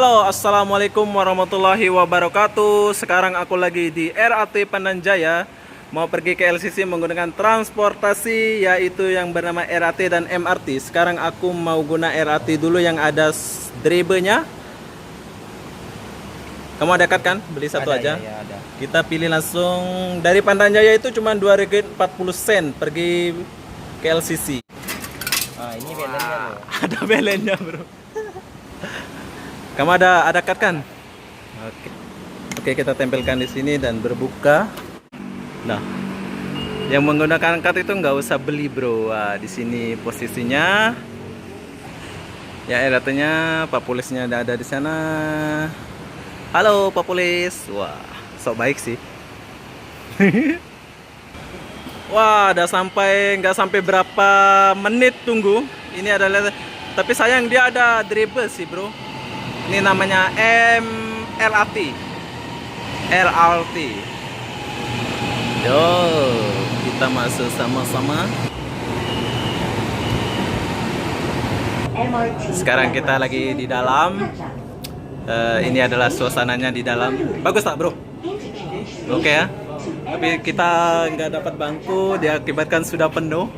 Halo, assalamualaikum warahmatullahi wabarakatuh. Sekarang aku lagi di RAT Pananjaya, mau pergi ke LCC menggunakan transportasi yaitu yang bernama RAT dan MRT. Sekarang aku mau guna RAT dulu yang ada dribenya. Kamu ada card kan? Beli satu Ada, aja. ya, ada. Kita pilih langsung dari Pananjaya itu cuma 2,40 pergi ke LCC. Ini belennya loh. Ada belennya, bro. Kamu ada card kan? Oke. Oke, kita tempelkan di sini dan berbuka. Nah, yang menggunakan card itu nggak usah beli, bro. Wah, di sini posisinya. Ya, RAT-nya, Pak Polisnya ada di sana. Halo, Pak Polis. Wah, sok baik sih. Wah, udah sampai, nggak sampai berapa menit tunggu. Ini adalah, tapi sayang dia ada dribble sih, bro. Ini namanya LRT. Yo, kita masuk sama-sama. Sekarang kita lagi di dalam. Ini adalah suasananya di dalam. Bagus tak, bro? Oke ya. Tapi kita nggak dapat bangku, diakibatkan sudah penuh.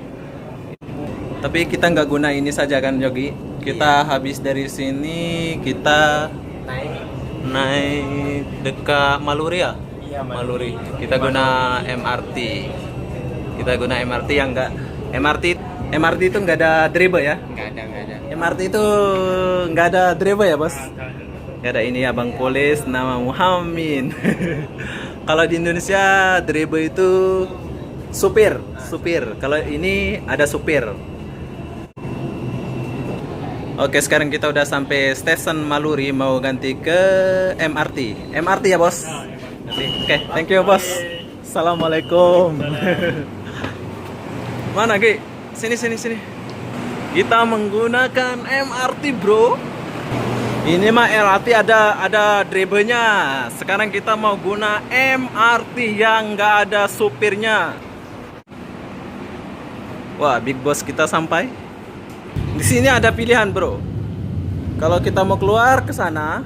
Tapi kita nggak guna ini saja kan, Yogi? Kita habis dari sini, kita naik dekat Maluri ya? Iya, Maluri. Kita guna MRT. Kita guna MRT yang nggak MRT itu nggak ada dribble ya? Nggak ada. MRT itu nggak ada dribble ya, bos? Nggak ada. Ini abang polis nama Muhammad. Kalau di Indonesia dribble itu supir. Kalau ini ada supir. Oke, sekarang kita udah sampai stasiun Maluri, mau ganti ke MRT. MRT ya, bos? Oke, thank you, bos. Assalamualaikum. Mana, Ki? Sini. Kita menggunakan MRT, bro. Ini mah LRT ada dribblenya. Sekarang kita mau guna MRT yang nggak ada supirnya. Wah, big boss kita sampai. Di sini ada pilihan, bro. Kalau kita mau keluar ke sana,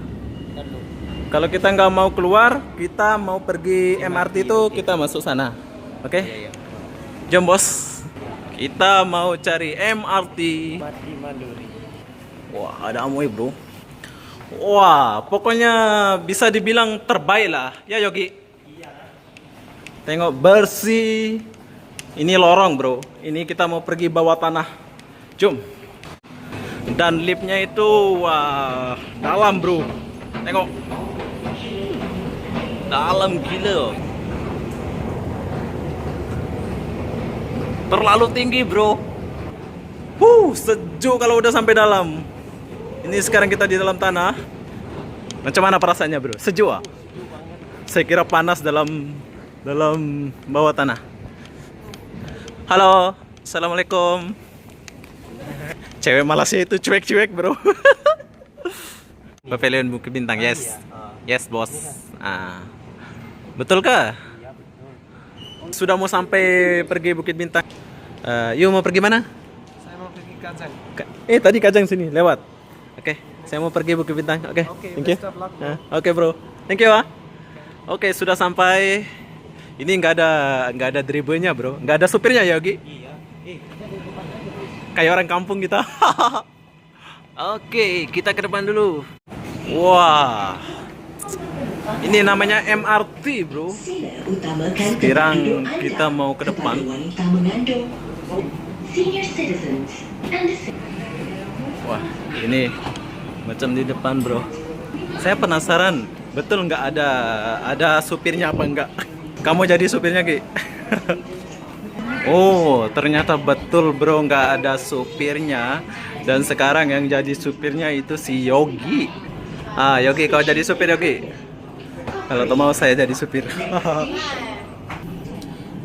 kalau kita nggak mau keluar, kita mau pergi MRT itu kita masuk sana. Oke? Iya. Jom, bos. Kita mau cari MRT. Mati Maluri. Wah, ada Amoy, bro. Wah, pokoknya bisa dibilang terbaik lah. Ya, Yogi? Iya. Tengok bersih. Ini lorong, bro. Ini kita mau pergi bawah tanah. Jom. Dan liftnya itu, wah, dalam, bro. Tengok. Dalam gila. Terlalu tinggi, bro. Sejuk kalau udah sampai dalam. Ini sekarang kita di dalam tanah. Macam mana perasaannya, bro? Sejuk ah? Saya kira panas dalam bawah tanah. Halo, assalamualaikum. Cewek Malaysia itu cuek-cuek, bro. Pavilion Bukit Bintang, yes, bos. Betul kah? Sudah mau sampai pergi Bukit Bintang. Yuk, mau pergi mana? Saya mau pergi Kajang. Tadi Kajang sini lewat. Oke, saya mau pergi Bukit Bintang. Oke, thank you. Oke, bro. Thank you, ah. Oke, sudah sampai. Ini nggak ada dribblenya, bro. Nggak ada supirnya ya, Yogi? Iya. Kayak orang kampung kita. Oke, kita ke depan dulu. Wah. Ini namanya MRT, bro. Sekarang kita mau ke depan. Wah, ini macam di depan, bro. Saya penasaran, betul nggak ada supirnya apa enggak? Kamu jadi supirnya, Ki? Oh, ternyata betul, bro, nggak ada supirnya. Dan sekarang yang jadi supirnya itu si Yogi. Yogi, kau jadi supir, Yogi? Kalau mau saya jadi supir.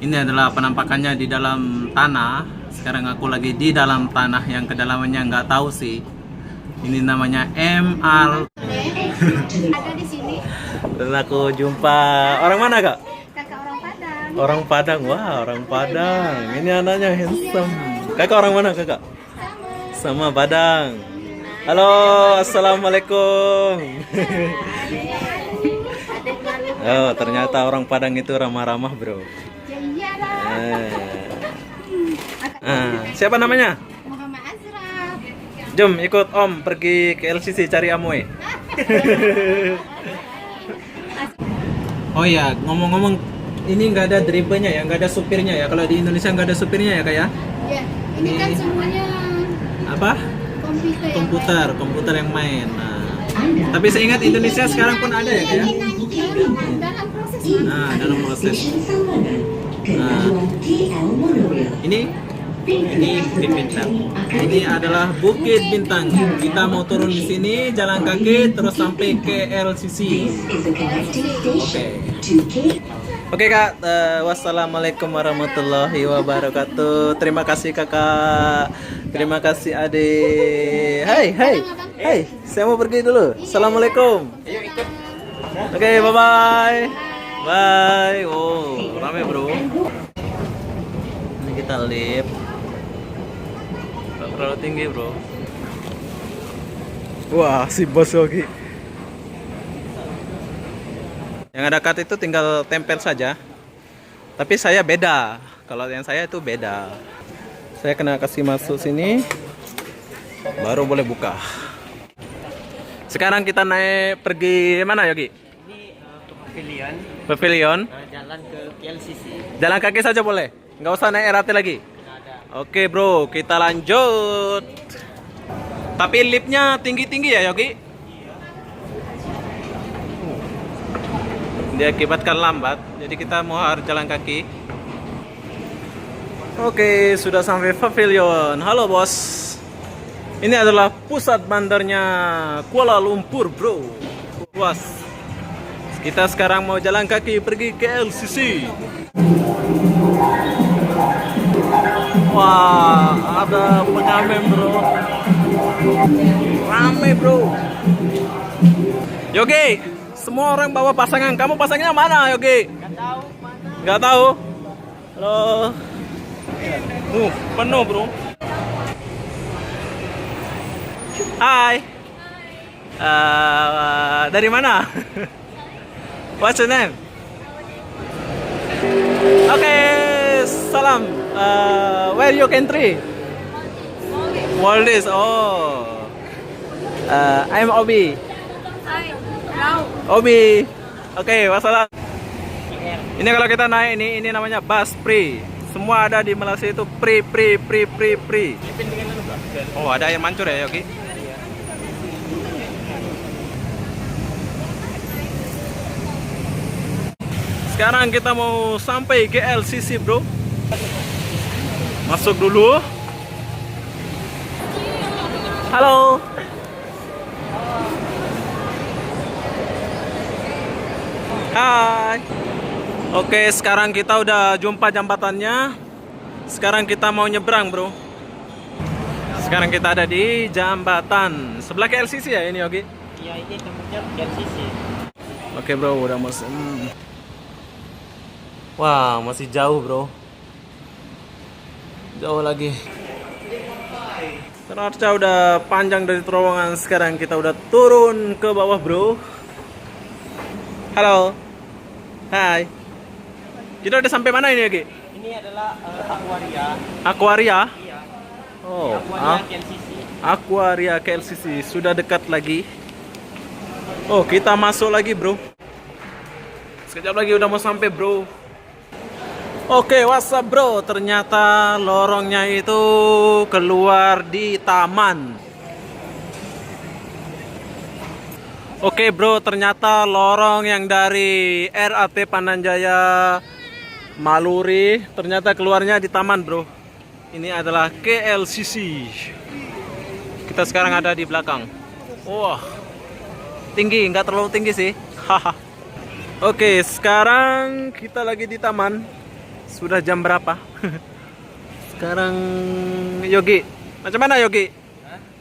Ini adalah penampakannya di dalam tanah. Sekarang aku lagi di dalam tanah yang kedalamannya nggak tahu sih. Ini namanya MRT. Ada di sini. Dan aku jumpa orang mana, Kak? Kakak orang Padang. Orang Padang. Wah, orang Padang. Ini anaknya handsome. Kakak orang mana, Kakak? Sama Padang. Halo, assalamualaikum. Oh, ternyata orang Padang itu ramah-ramah, bro. Ya iyalah. Siapa namanya? Muhammad Asraf. Jom ikut Om pergi ke LCC cari Amoy. Oh ya, ngomong-ngomong, ini nggak ada drivernya ya, nggak ada supirnya ya. Kalau di Indonesia nggak ada supirnya ya, kayak? Ya, ini kan semuanya Apa? Komputer yang main. Nah, tapi saya ingat Indonesia sekarang pun ada ya, kayak? dalam proses. Nah, dalam proses. Nah, ini Bukit Bintang. ini adalah Bukit Bintang. Kita mau turun di sini, jalan kaki terus sampai ke LCC. Oke Kak, wassalamualaikum warahmatullahi wabarakatuh. Terima kasih Kakak, terima kasih Ade. Hai, saya mau pergi dulu. Assalamualaikum. Oke, bye bye. Bye. Oh, rame bro. Ini kita lift. Gak terlalu tinggi bro. Wah, si bos lagi. Yang ada cut itu tinggal tempel saja. Tapi saya beda. Kalau yang saya itu beda. Saya kena kasih masuk sini. Baru boleh buka. Sekarang kita naik pergi mana Yogi? Ini ke pavilion. Pavilion. Jalan ke KLCC. Jalan kaki saja boleh. Nggak usah naik LRT lagi. Nggak ada. Oke bro, kita lanjut. Tapi liftnya tinggi-tinggi ya Yogi? Diakibatkan lambat, jadi kita mau harus jalan kaki. Oke, sudah sampai pavilion. Halo bos. Ini adalah pusat bandarnya Kuala Lumpur bro. Luas. Kita sekarang mau jalan kaki pergi ke LCC. Wah, ada pengamen bro. Rame bro. Yogi, semua orang bawa pasangan. Kamu pasangnya mana Yogi? Nggak tahu mana. Nggak tahu. Halo. Penuh bro. Hai. Dari mana? What's your name? Oke, salam. Where you country? Maldives. Oh. I'm Obi. Obi. Oke, wassalam. Ini kalau kita naik ini namanya bus free. Semua ada di Malaysia itu free. Oh, ada air mancur ya, Yogi? Sekarang kita mau sampai ke LCC, bro. Masuk dulu. Halo. Hai. Oke, sekarang kita udah jumpa jambatannya. Sekarang kita mau nyebrang, bro. Sekarang kita ada di jambatan sebelah ke LCC ya ini, Yogi? Iya, ini tempatnya KLCC. Oke, bro, udah masuk. Wah, masih jauh, bro. Jauh lagi. Ternyata udah panjang dari terowongan. Sekarang kita udah turun ke bawah, bro. Halo. Hai. Kita udah sampai mana ini, Yogi? Ini adalah Aquaria. Aquaria? Iya. Oh, Aquaria KLCC. Aquaria KLCC sudah dekat lagi. Oh, kita masuk lagi, bro. Sekejap lagi udah mau sampai, bro. Oke, what's up, bro? Ternyata lorongnya itu keluar di taman. Oke, bro, ternyata lorong yang dari RAT Pananjaya Maluri ternyata keluarnya di taman, bro. Ini adalah KLCC. Kita sekarang ada di belakang. Wah, tinggi, nggak terlalu tinggi sih. Haha. Oke, sekarang kita lagi di taman. Sudah jam berapa? Sekarang Yogi, macam mana Yogi?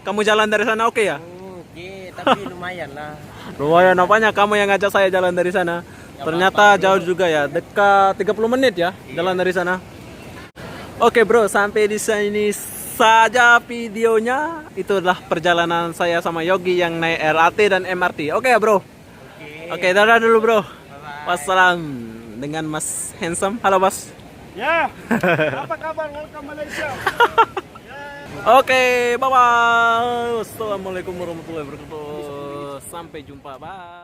Kamu jalan dari sana oke ya? Oke, tapi lumayan lah. Lumayan apanya? Kamu yang ngajak saya jalan dari sana. Ternyata jauh juga ya, dekat 30 menit ya jalan dari sana. Oke bro, sampai di sini saja videonya. Itulah perjalanan saya sama Yogi yang naik LRT dan MRT. Oke ya bro. Oke, dadah dulu bro. Wassalam dengan Mas Handsome. Halo Mas. Ya, apa kabar? Welcome Malaysia. Oke, bye bye. Assalamualaikum warahmatullahi wabarakatuh. Sampai jumpa. Bye.